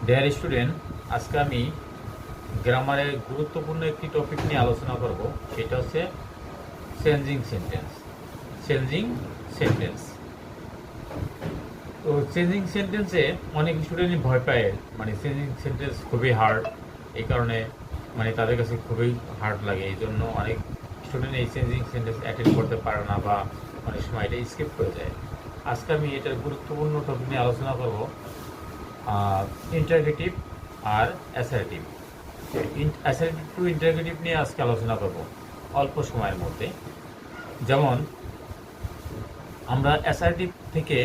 Dear student, আজকে আমি গ্রামারের গুরুত্বপূর্ণ একটি টপিক নিয়ে আলোচনা করব। সেটা হচ্ছে চেঞ্জিং সেন্টেন্স। চেঞ্জিং সেন্টেন্স তো চেঞ্জিং সেন্টেন্সে অনেক স্টুডেন্টই ভয় পায়, মানে চেঞ্জিং সেন্টেন্স খুবই হার্ড। এই কারণে তাদের কাছে খুবই হার্ড লাগে। এই জন্য অনেক স্টুডেন্ট এই চেঞ্জিং সেন্টেন্স অ্যাটেন্ড করতে পারে না বা অনেক সময় এটা স্কিপ করে যায়। আজকে আমি এটার গুরুত্বপূর্ণ টপিক নিয়ে আলোচনা করব, ইন্টারগেটিভ আর অ্যাসার্টিভ। অ্যাসার্টিভ টু ইন্টারগেটিভ নিয়ে আজকে আলোচনা করব অল্প সময়ের মধ্যে। যেমন আমরা অ্যাসার্টিভ থেকে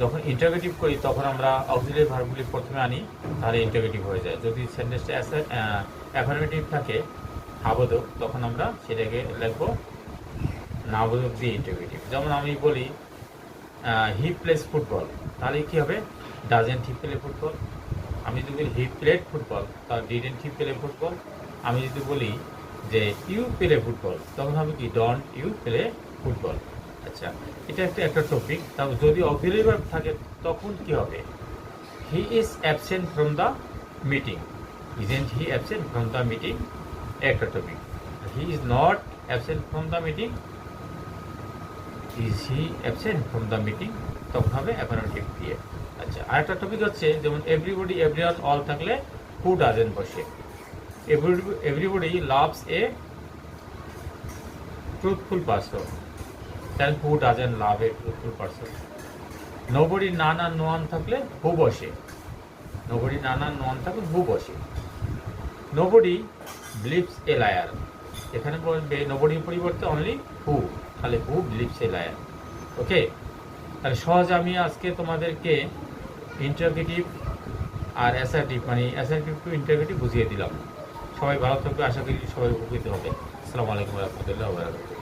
যখন ইন্টারগেটিভ করি তখন আমরা অক্সিলারি ভার্বগুলি প্রথমে আনি, তাহলে ইন্টারগেটিভ হয়ে যায়। যদি সেন্টেন্সটা অ্যাফার্মেটিভ থাকে, হাবোধক, তখন আমরা সেটাকে লিখবো নাবোধক দিয়ে ইন্টারগেটিভ। যেমন আমি বলি হি প্লেস ফুটবল, তাহলে কী হবে? Doesn't he play football. আমি যদি বলি হি প্লেড ফুটবল, তাহলে ডিডেন্ট হি প্লে ফুটবল। আমি যদি বলি যে ইউ প্লে ফুটবল, তখন হবে কি? Don't you play football. আচ্ছা, এটা একটা টপিক। তারপর যদি অক্সিলারি ভার্ব থাকে তখন কি হবে? He is absent from the meeting, isn't he absent from the meeting, একটা topic. He is not absent from the meeting, is he absent from the meeting, তখন হবে অ্যাফার্মেটিভ দিয়ে। আচ্ছা, আরেকটা টপিক হচ্ছে যেমন এভরিবডি, এভরিওয়ান, অল থাকলে who doesn't বসে। Everybody loves A truthful person, then who doesn't love a truthful person? Nobody, none and no one থাকলে who বসে। Nobody, none and no one থাকলে who বসে। Nobody believes a liar, এখানে বলবে nobody পরিবর্তে only who, তাহলে who believes a liar। Okay, তাহলে সহজে আমি আজকে তোমাদেরকে ইন্টারগেটিভ আর অ্যাসার্টিভ, অ্যাসার্টিভ টু ইন্টারগেটিভ বুঝিয়ে দিলাম। সবাই ভালো থাকবে, আশা করি সবাই উপকৃত হবে। আসসালামু আলাইকুম ওয়া রাহমাতুল্লাহি ওয়া বারাকাতুহু।